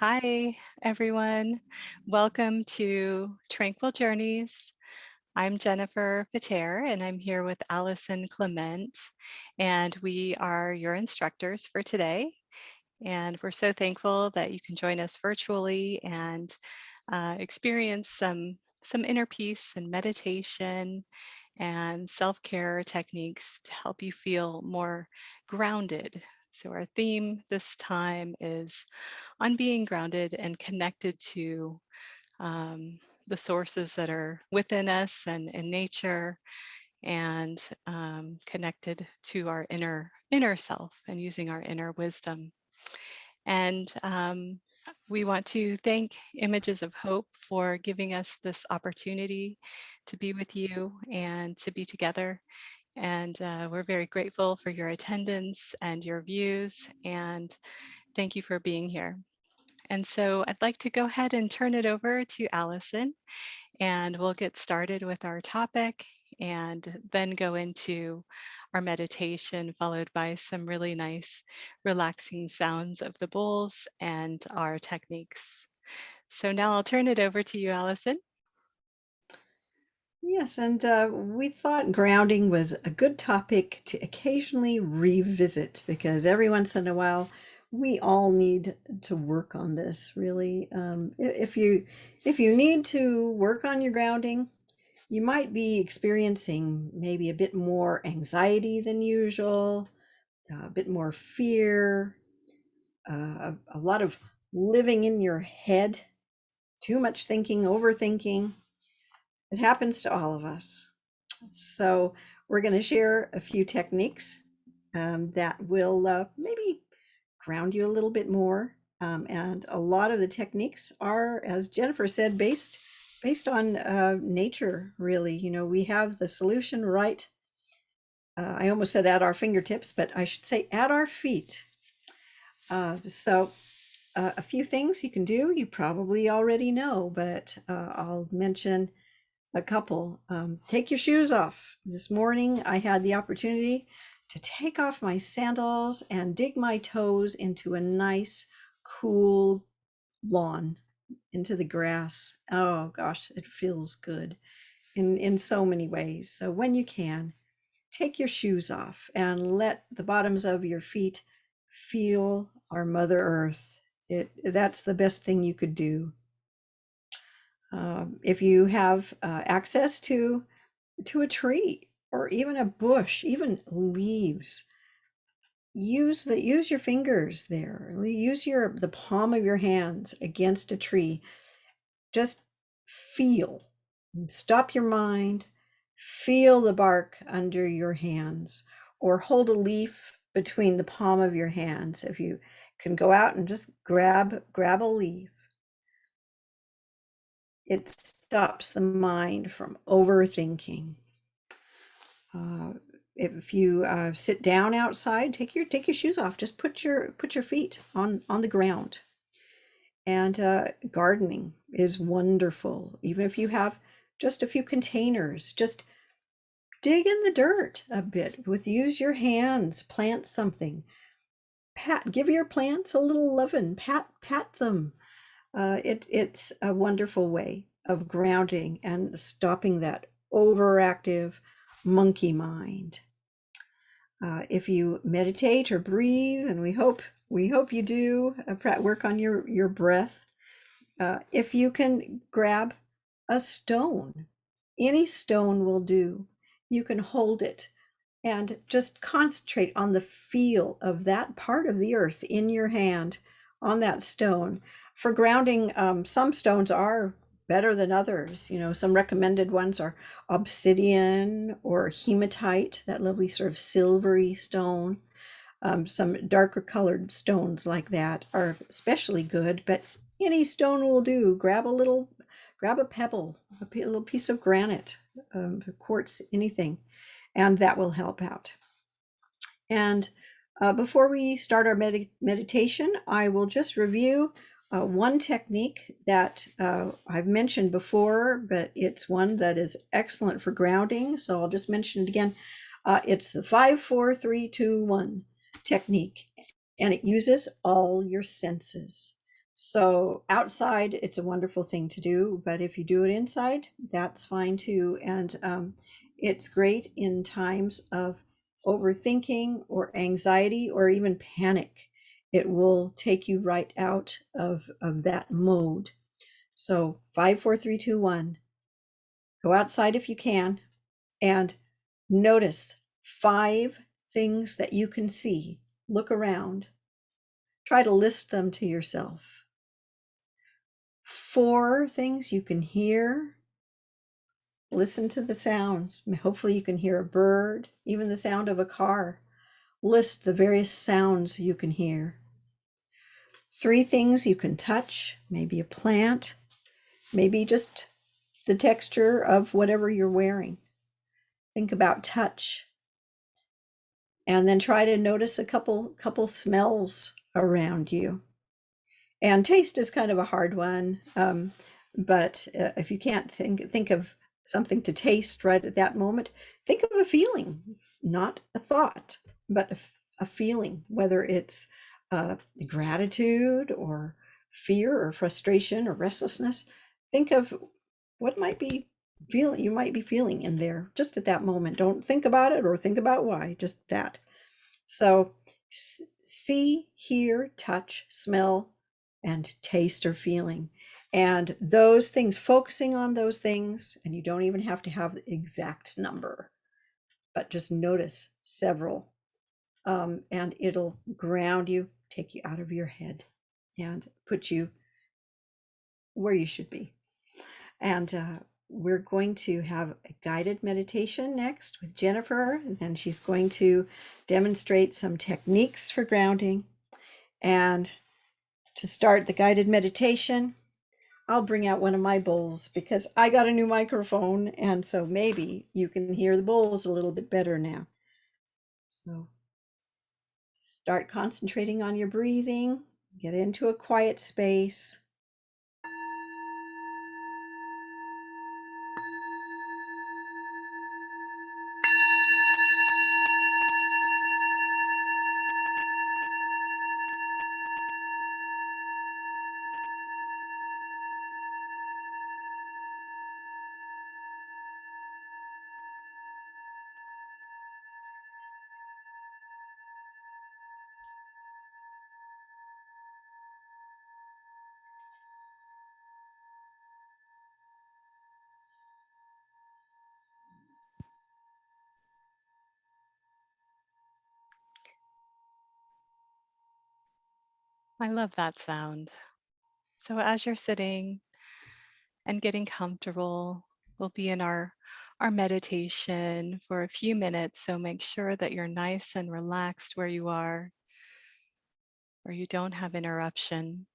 Hi, everyone. Welcome to Tranquil Journeys. I'm Jennifer Pater, and I'm here with Allison Clement, and we are your instructors for today. And we're so thankful that you can join us virtually and experience some inner peace and meditation and self-care techniques to help you feel more grounded. So our theme this time is on being grounded and connected to the sources that are within us and in nature, and connected to our inner self and using our inner wisdom. And we want to thank Images of Hope for giving us this opportunity to be with you and to be together. And we're very grateful for your attendance and your views. And thank you for being here. And so I'd like to go ahead and turn it over to Allison, and we'll get started with our topic and then go into our meditation, followed by some really nice, relaxing sounds of the bowls and our techniques. So now I'll turn it over to you, Allison. Yes, and we thought grounding was a good topic to occasionally revisit because every once in a while we all need to work on this. Really, if you need to work on your grounding, you might be experiencing maybe a bit more anxiety than usual, a bit more fear, a lot of living in your head, too much thinking, overthinking. It happens to all of us. So, we're going to share a few techniques that will maybe ground you a little bit more. And a lot of the techniques are, as Jennifer said, based on nature. Really, we have the solution right. I almost said at our fingertips, but I should say at our feet. A few things you can do. You probably already know, but I'll mention a couple. Take your shoes off. This morning, I had the opportunity to take off my sandals and dig my toes into a nice, cool lawn, into the grass. Oh gosh, it feels good in so many ways. So when you can, take your shoes off and let the bottoms of your feet feel our Mother Earth. That's the best thing you could do. If you have access to a tree or even a bush, even leaves, use your fingers there. Use the palm of your hands against a tree. Just feel. Stop your mind. Feel the bark under your hands, or hold a leaf between the palm of your hands. If you can go out and just grab a leaf, it stops the mind from overthinking. If you sit down outside, take your shoes off. Just put your feet on the ground. And gardening is wonderful. Even if you have just a few containers, just dig in the dirt a bit. Use your hands, plant something. Give your plants a little loving. Pat them. It's a wonderful way of grounding and stopping that overactive monkey mind. If you meditate or breathe, and we hope you do, work on your breath. If you can grab a stone, any stone will do. You can hold it and just concentrate on the feel of that part of the earth in your hand on that stone. For grounding, some stones are better than others. Some recommended ones are obsidian or hematite, that lovely sort of silvery stone. Some darker colored stones like that are especially good, but any stone will do. Grab a pebble, a little piece of granite, quartz, anything, and that will help out. And before we start our meditation, I will just review one technique that I've mentioned before, but it's one that is excellent for grounding. So I'll just mention it again. It's the 5-4-3-2-1 technique, and it uses all your senses. So outside, it's a wonderful thing to do, but if you do it inside, that's fine too. And it's great in times of overthinking or anxiety or even panic. It will take you right out of that mode. So 5, 4, 3, 2, 1. Go outside if you can and notice 5 things that you can see. Look around. Try to list them to yourself. 4 things you can hear. Listen to the sounds. Hopefully, you can hear a bird, even the sound of a car. List the various sounds you can hear. 3 things you can touch, maybe a plant, maybe just the texture of whatever you're wearing. Think about touch. And then try to notice a couple smells around you. And taste is kind of a hard one, but if you can't think of something to taste right at that moment, think of a feeling, not a thought, but a feeling, whether it's gratitude or fear or frustration or restlessness. Think of what might be feeling you might be feeling in there just at that moment. Don't think about it or think about why, just that. So see, hear, touch, smell, and taste or feeling. And those things, focusing on those things, and you don't even have to have the exact number, but just notice several. And it'll ground you, take you out of your head, and put you where you should be. And we're going to have a guided meditation next with Jennifer, and then she's going to demonstrate some techniques for grounding. And to start the guided meditation, I'll bring out one of my bowls because I got a new microphone, and so maybe you can hear the bowls a little bit better now. So start concentrating on your breathing, get into a quiet space. I love that sound. So as you're sitting and getting comfortable, we'll be in our meditation for a few minutes. So make sure that you're nice and relaxed where you are, where you don't have interruption.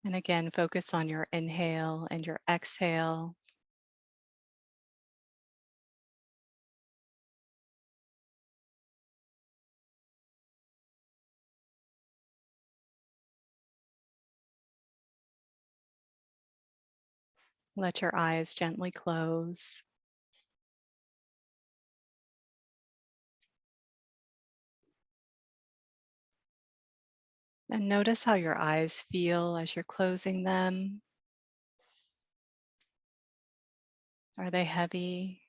And again, focus on your inhale and your exhale. Let your eyes gently close. And notice how your eyes feel as you're closing them. Are they heavy?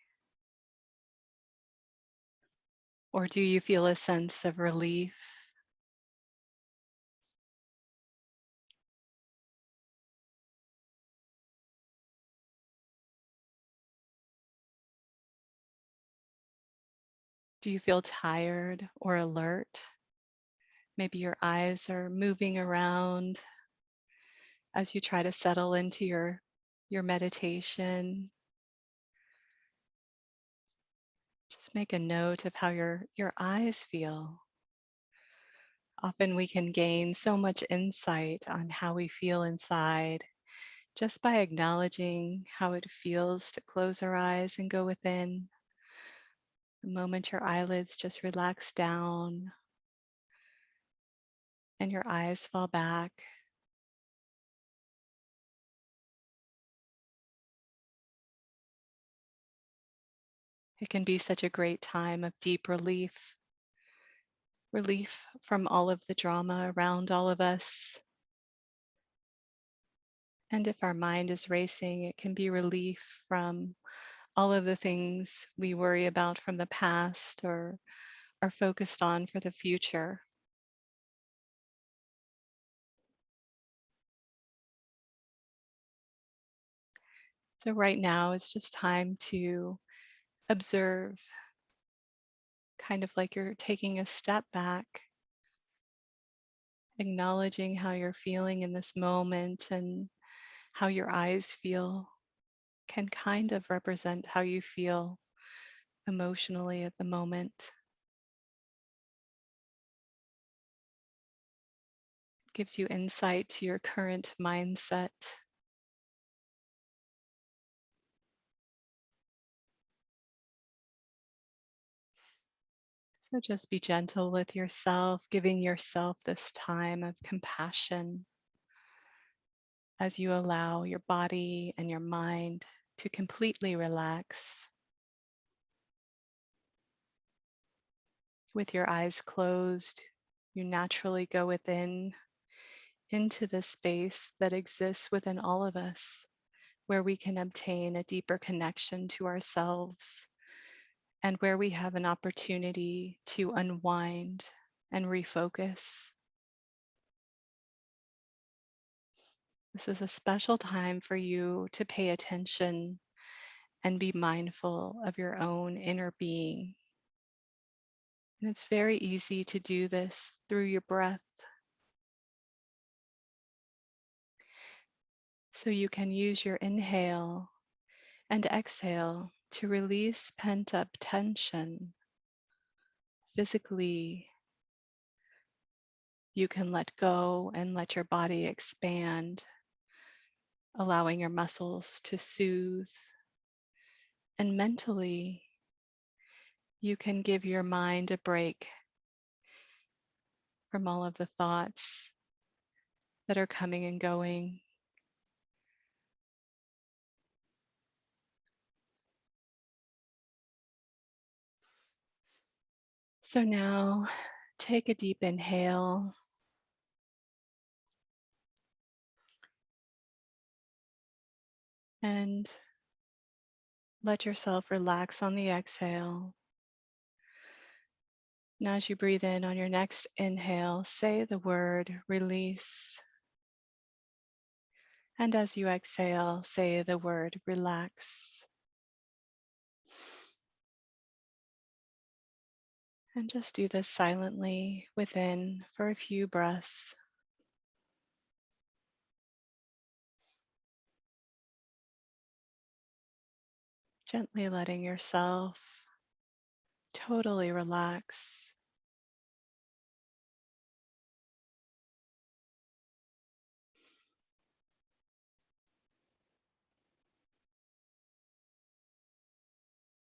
Or do you feel a sense of relief? Do you feel tired or alert? Maybe your eyes are moving around as you try to settle into your meditation. Just make a note of how your eyes feel. Often we can gain so much insight on how we feel inside just by acknowledging how it feels to close our eyes and go within. The moment your eyelids just relax down and your eyes fall back, It can be such a great time of deep relief, relief from all of the drama around all of us. And if our mind is racing, it can be relief from all of the things we worry about from the past or are focused on for the future. So, right now, it's just time to observe, kind of like you're taking a step back, acknowledging how you're feeling in this moment and how your eyes feel can kind of represent how you feel emotionally at the moment. Gives you insight to your current mindset. So just be gentle with yourself, giving yourself this time of compassion as you allow your body and your mind to completely relax. With your eyes closed, you naturally go within into the space that exists within all of us, where we can obtain a deeper connection to ourselves and where we have an opportunity to unwind and refocus. This is a special time for you to pay attention and be mindful of your own inner being. And it's very easy to do this through your breath. So you can use your inhale and exhale to release pent up tension. Physically, you can let go and let your body expand, allowing your muscles to soothe. And mentally, you can give your mind a break from all of the thoughts that are coming and going. So now take a deep inhale and let yourself relax on the exhale. Now, as you breathe in on your next inhale, say the word release. And as you exhale, say the word relax. And just do this silently within for a few breaths. Gently letting yourself totally relax.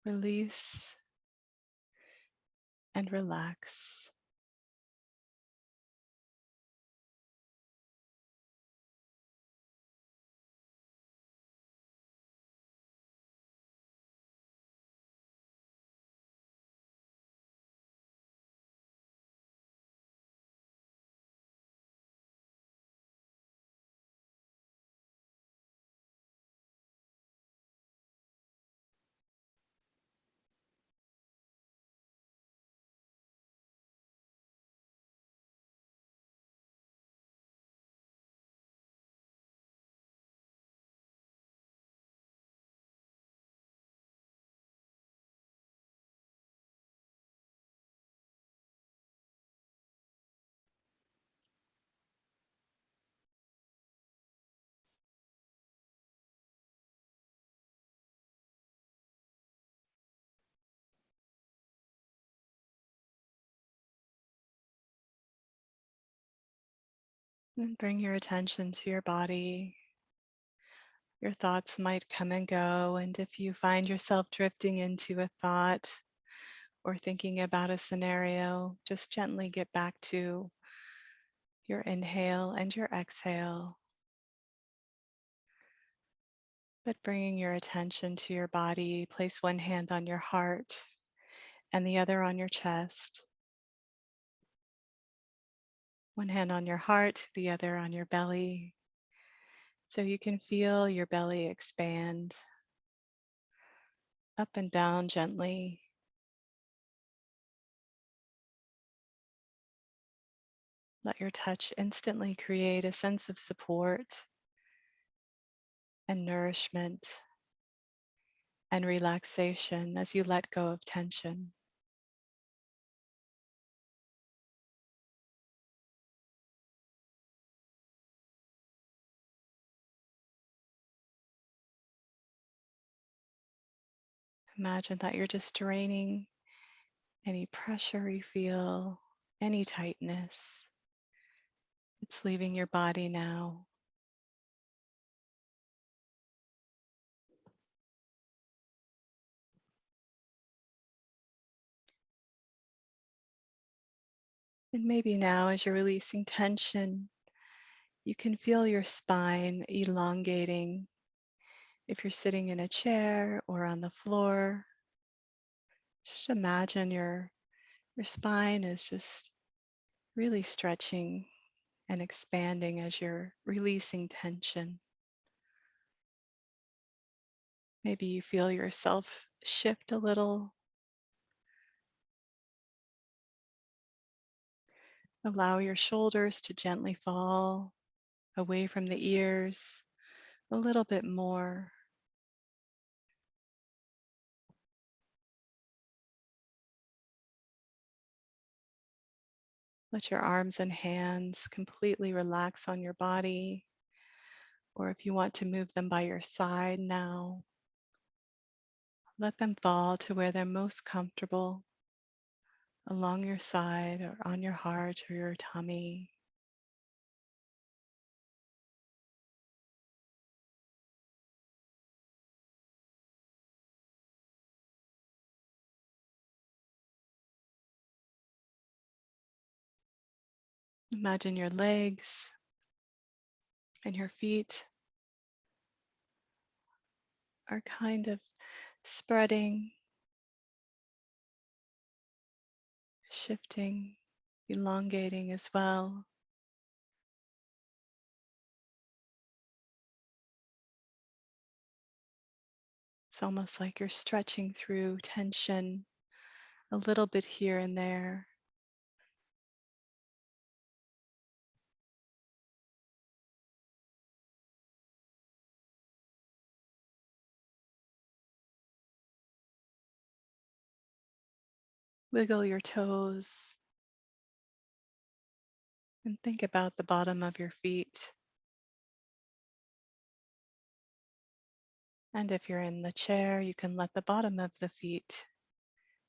Release and relax. And bring your attention to your body. Your thoughts might come and go, and if you find yourself drifting into a thought or thinking about a scenario, just gently get back to your inhale and your exhale. But bringing your attention to your body, place one hand on your heart and the other on your chest. One hand on your heart, the other on your belly. So you can feel your belly expand up and down gently. Let your touch instantly create a sense of support and nourishment and relaxation as you let go of tension. Imagine that you're just draining any pressure you feel, any tightness. It's leaving your body now. And maybe now, as you're releasing tension, you can feel your spine elongating. If you're sitting in a chair or on the floor, just imagine your spine is just really stretching and expanding as you're releasing tension. Maybe you feel yourself shift a little. Allow your shoulders to gently fall away from the ears a little bit more. Let your arms and hands completely relax on your body, or if you want to move them by your side now, let them fall to where they're most comfortable, along your side or on your heart or your tummy. Imagine your legs and your feet are kind of spreading, shifting, elongating as well. It's almost like you're stretching through tension a little bit here and there. Wiggle your toes and think about the bottom of your feet. And if you're in the chair, you can let the bottom of the feet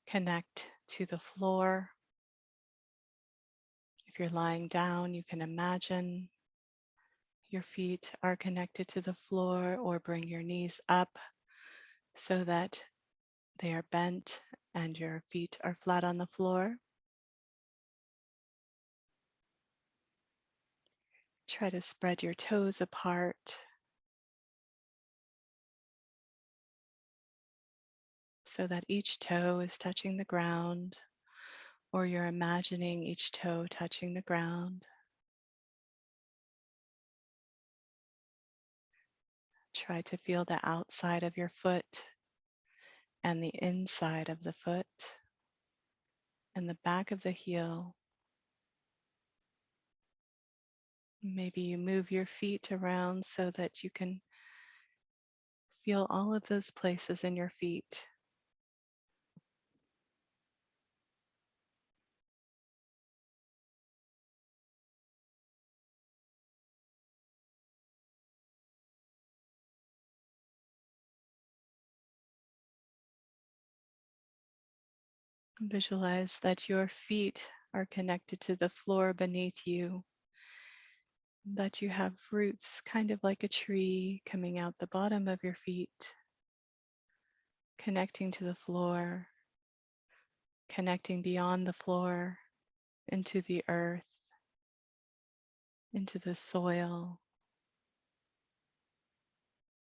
connect to the floor. If you're lying down, you can imagine your feet are connected to the floor, or bring your knees up so that they are bent and your feet are flat on the floor. Try to spread your toes apart so that each toe is touching the ground, or you're imagining each toe touching the ground. Try to feel the outside of your foot and the inside of the foot and the back of the heel. Maybe you move your feet around so that you can feel all of those places in your feet. Visualize that your feet are connected to the floor beneath you, that you have roots kind of like a tree coming out the bottom of your feet, connecting to the floor, connecting beyond the floor into the earth, into the soil.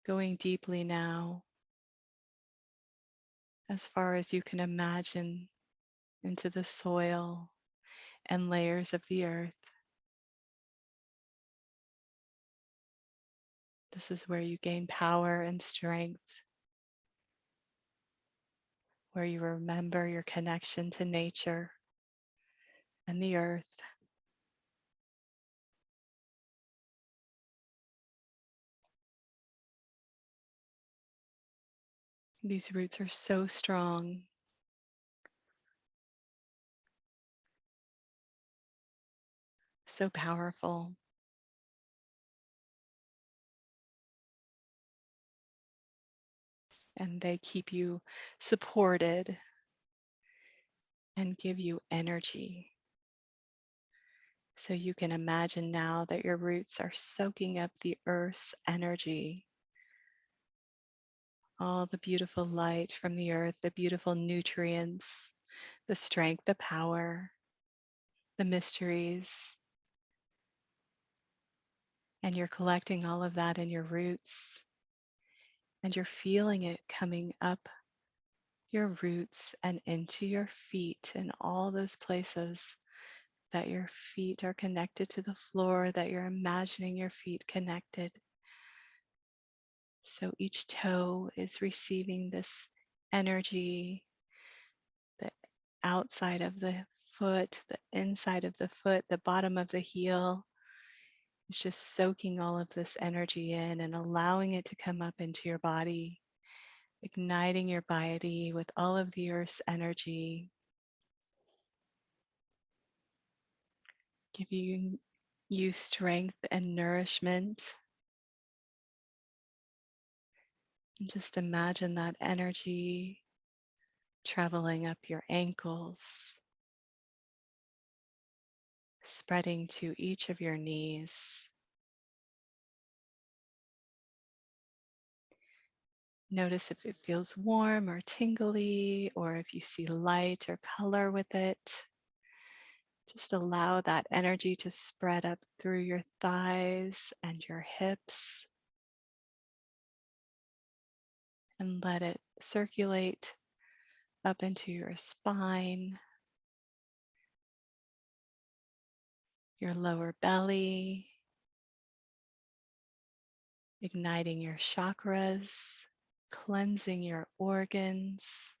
going deeply now, as far as you can imagine, into the soil and layers of the earth. This is where you gain power and strength, where you remember your connection to nature and the earth. These roots are so strong, so powerful, and they keep you supported and give you energy. So you can imagine now that your roots are soaking up the earth's energy, all the beautiful light from the earth, the beautiful nutrients, the strength, the power, the mysteries. And you're collecting all of that in your roots, and you're feeling it coming up your roots and into your feet and all those places that your feet are connected to the floor, that you're imagining your feet connected. So each toe is receiving this energy, the outside of the foot, the inside of the foot, the bottom of the heel. It's just soaking all of this energy in and allowing it to come up into your body, igniting your body with all of the earth's energy, giving you strength and nourishment. And just imagine that energy traveling up your ankles, spreading to each of your knees. Notice if it feels warm or tingly, or if you see light or color with it. Just allow that energy to spread up through your thighs and your hips, and let it circulate up into your spine, your lower belly, igniting your chakras, cleansing your organs,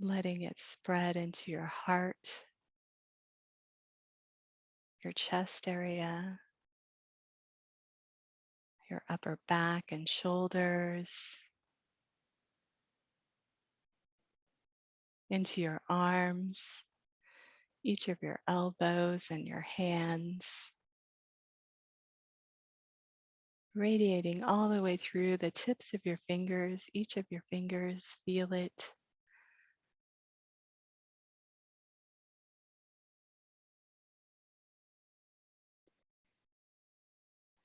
letting it spread into your heart, your chest area, your upper back and shoulders, into your arms, each of your elbows and your hands, radiating all the way through the tips of your fingers, each of your fingers, feel it.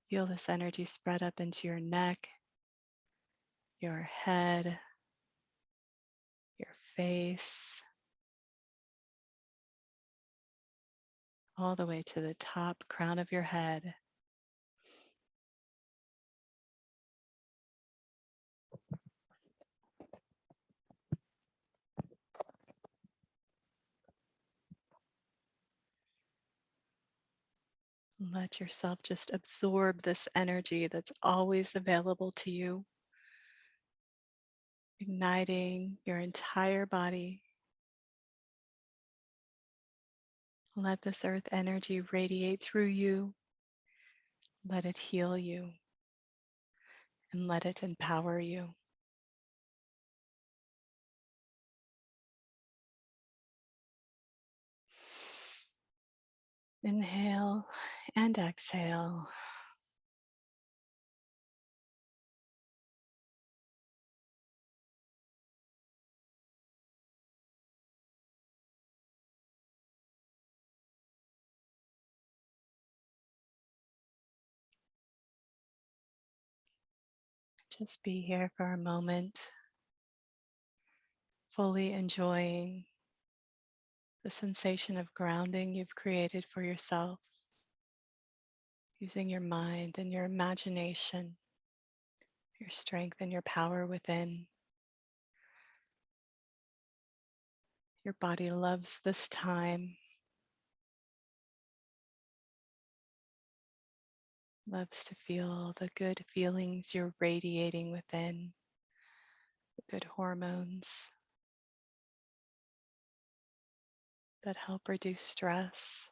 Feel this energy spread up into your neck, your head, your face, all the way to the top crown of your head. Let yourself just absorb this energy that's always available to you, igniting your entire body. Let this earth energy radiate through you. Let it heal you and let it empower you. Inhale and exhale. Just be here for a moment, fully enjoying the sensation of grounding you've created for yourself using your mind and your imagination, your strength and your power within. Your body loves this time, loves to feel the good feelings you're radiating within, the good hormones that help reduce stress.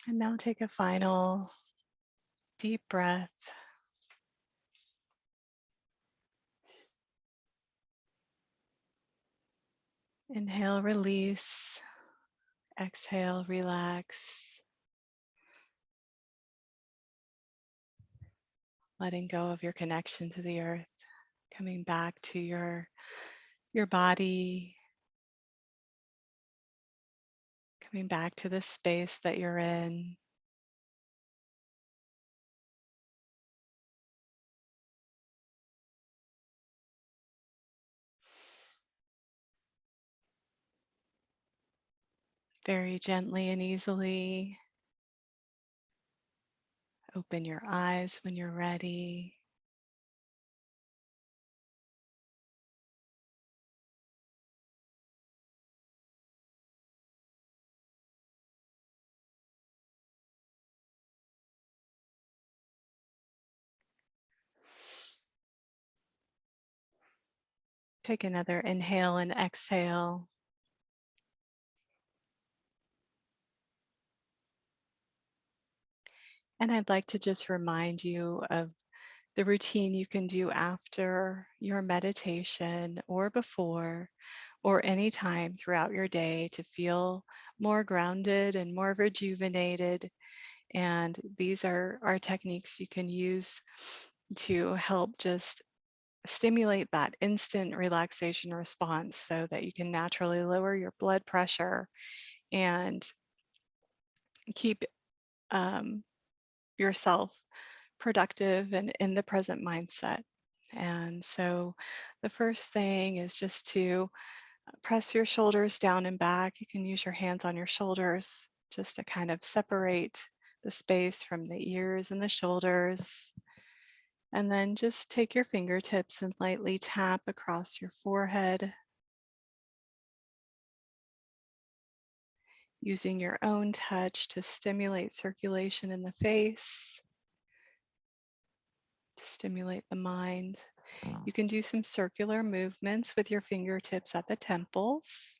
And now take a final deep breath. Inhale, release. Exhale, relax. Letting go of your connection to the earth. Coming back to your body. Coming back to the space that you're in. Very gently and easily. Open your eyes when you're ready. Take another inhale and exhale. And I'd like to just remind you of the routine you can do after your meditation or before or any time throughout your day to feel more grounded and more rejuvenated. And these are techniques you can use to help just stimulate that instant relaxation response so that you can naturally lower your blood pressure and keep yourself productive and in the present mindset. And so the first thing is just to press your shoulders down and back. You can use your hands on your shoulders just to kind of separate the space from the ears and the shoulders. And then just take your fingertips and lightly tap across your forehead, using your own touch to stimulate circulation in the face, to stimulate the mind. You can do some circular movements with your fingertips at the temples.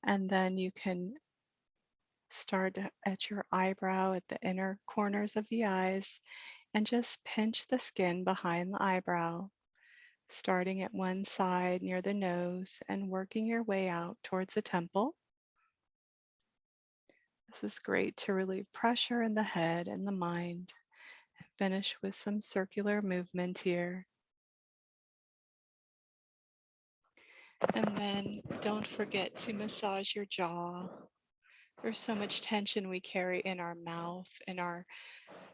And then you can start at your eyebrow at the inner corners of the eyes and just pinch the skin behind the eyebrow, starting at one side near the nose and working your way out towards the temple. This is great to relieve pressure in the head and the mind. Finish with some circular movement here. And then don't forget to massage your jaw. There's so much tension we carry in our mouth, in our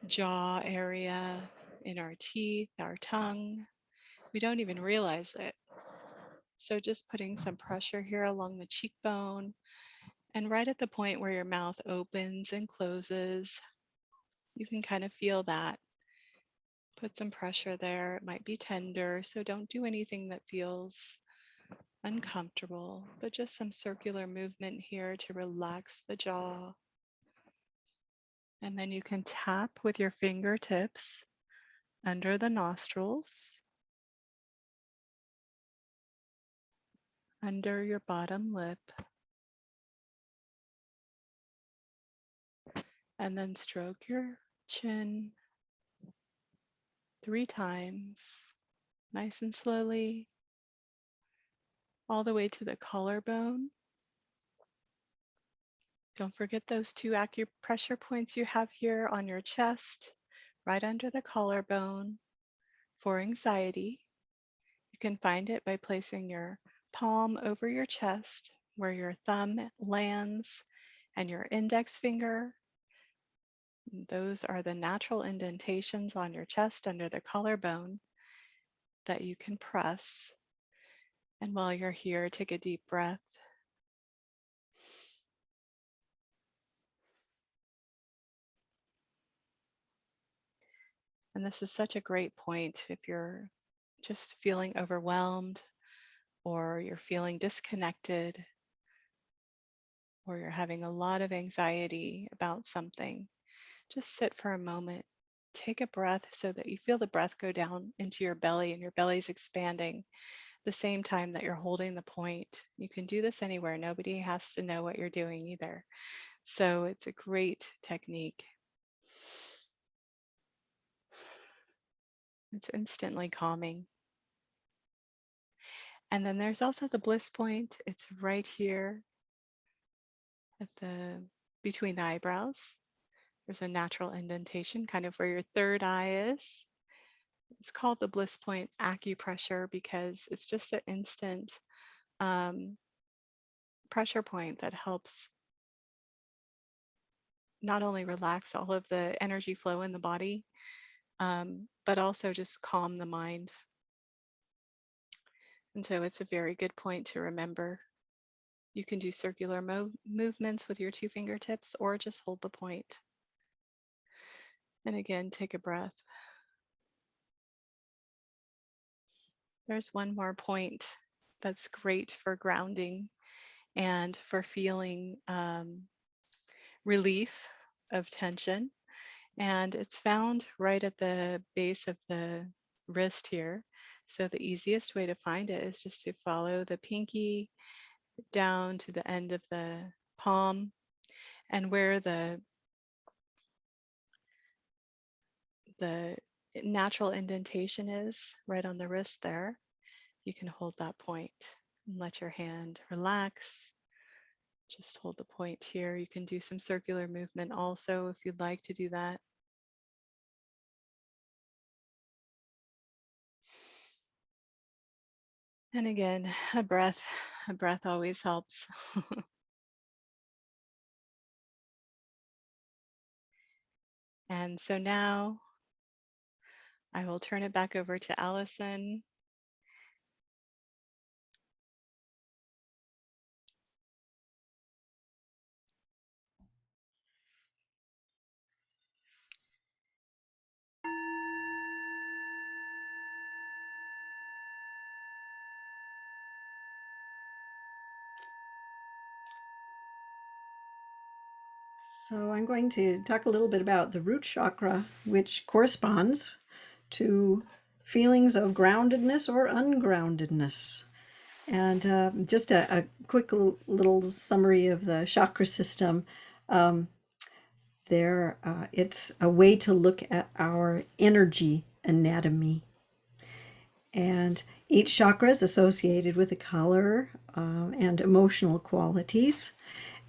jaw area, in our teeth, our tongue. We don't even realize it. So just putting some pressure here along the cheekbone and right at the point where your mouth opens and closes, you can kind of feel that. Put some pressure there. It might be tender, so don't do anything that feels uncomfortable, but just some circular movement here to relax the jaw. And then you can tap with your fingertips under the nostrils, under your bottom lip, and then stroke your chin 3 times, nice and slowly, all the way to the collarbone. Don't forget those 2 acupressure points you have here on your chest, right under the collarbone for anxiety. You can find it by placing your palm over your chest where your thumb lands and your index finger. Those are the natural indentations on your chest under the collarbone that you can press. And while you're here, take a deep breath. And this is such a great point if you're just feeling overwhelmed or you're feeling disconnected or you're having a lot of anxiety about something. Just sit for a moment. Take a breath so that you feel the breath go down into your belly and your belly's expanding the same time that you're holding the point. You can do this anywhere. Nobody has to know what you're doing either. So it's a great technique. It's instantly calming. And then there's also the bliss point. It's right here at the between the eyebrows. There's a natural indentation, kind of where your third eye is. It's called the bliss point acupressure because it's just an instant pressure point that helps not only relax all of the energy flow in the body, but also just calm the mind. And so it's a very good point to remember. You can do circular movements with your 2 fingertips or just hold the point. And again, take a breath. There's one more point that's great for grounding and for feeling relief of tension. And it's found right at the base of the wrist here. So the easiest way to find it is just to follow the pinky down to the end of the palm, and where the natural indentation is right on the wrist there, you can hold that point and let your hand relax. Just hold the point here. You can do some circular movement also if you'd like to do that. And again, a breath always helps. And so now I will turn it back over to Allison. So I'm going to talk a little bit about the root chakra, which corresponds to feelings of groundedness or ungroundedness. And just a quick little summary of the chakra system. It's a way to look at our energy anatomy. And each chakra is associated with a color and emotional qualities.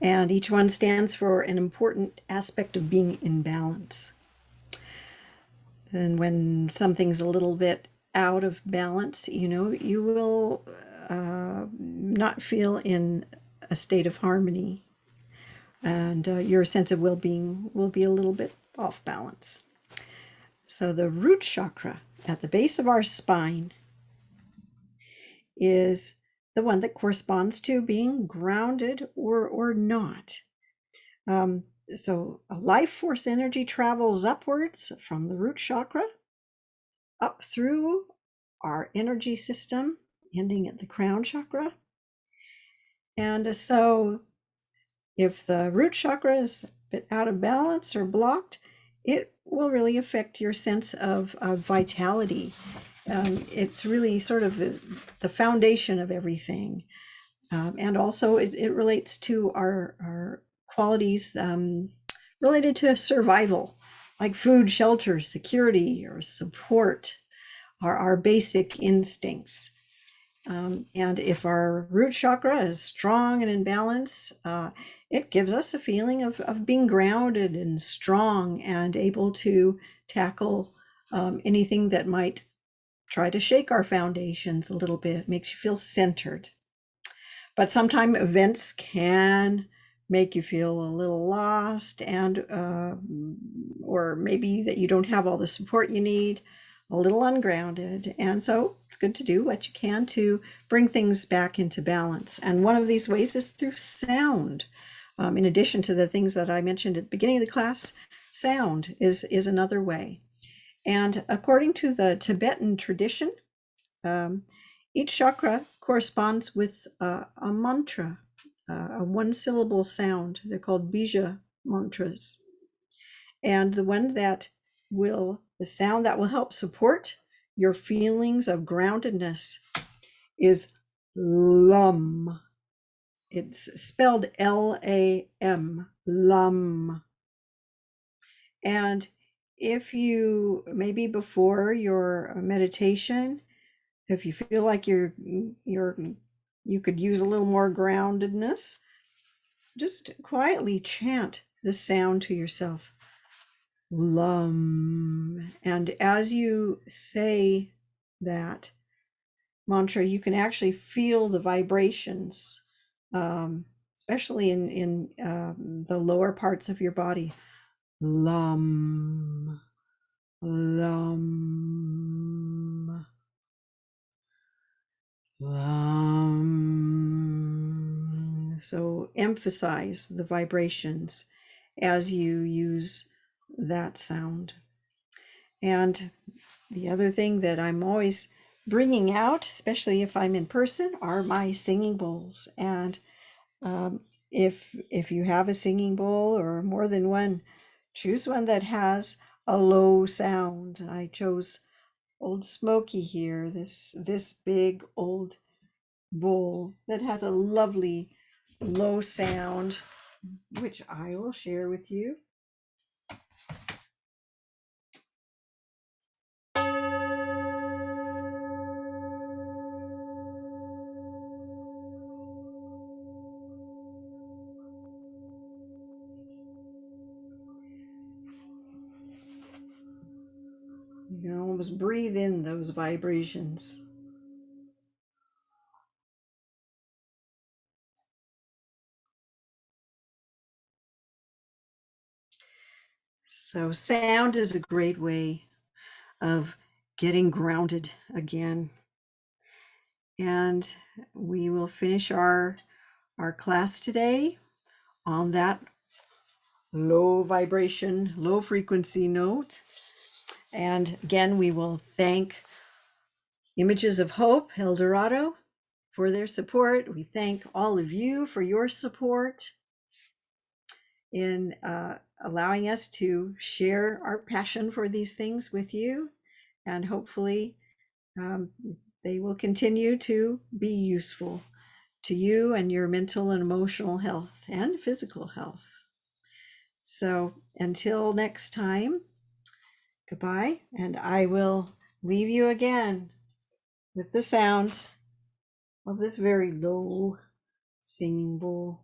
And each one stands for an important aspect of being in balance. And when something's a little bit out of balance, you will not feel in a state of harmony. And your sense of well-being will be a little bit off balance. So the root chakra at the base of our spine is the one that corresponds to being grounded or not. So a life force energy travels upwards from the root chakra up through our energy system, ending at the crown chakra. And so if the root chakra is a bit out of balance or blocked, it will really affect your sense of vitality. It's really sort of the foundation of everything. And also it relates to our qualities related to survival, like food, shelter, security, or support are our basic instincts. And if our root chakra is strong and in balance, it gives us a feeling of being grounded and strong and able to tackle anything that might try to shake our foundations a little bit, makes you feel centered. But sometimes events can make you feel a little lost and or maybe that you don't have all the support you need, a little ungrounded. And so it's good to do what you can to bring things back into balance. And one of these ways is through sound. In addition to the things that I mentioned at the beginning of the class, sound is another way. And according to the Tibetan tradition, um, each chakra corresponds with a mantra, a one syllable sound. They're called bija mantras. And the sound that will help support your feelings of groundedness is lum. It's spelled Lam, lum. And if you, maybe before your meditation, if you feel like you could use a little more groundedness, just quietly chant the sound to yourself, lum. And as you say that mantra, you can actually feel the vibrations, especially in the lower parts of your body. Lum, lum, so emphasize the vibrations as you use that sound. And the other thing that I'm always bringing out, especially if I'm in person, are my singing bowls. And if you have a singing bowl or more than one, choose one that has a low sound. I chose Old Smoky here, this big old bowl that has a lovely low sound, which I will share with you. You can almost breathe in those vibrations. So sound is a great way of getting grounded again. And we will finish our class today on that low vibration, low frequency note. And again, we will thank Images of Hope, El Dorado, for their support. We thank all of you for your support in allowing us to share our passion for these things with you. And hopefully they will continue to be useful to you and your mental and emotional health and physical health. So until next time, goodbye. And I will leave you again with the sounds of this very low singing bowl.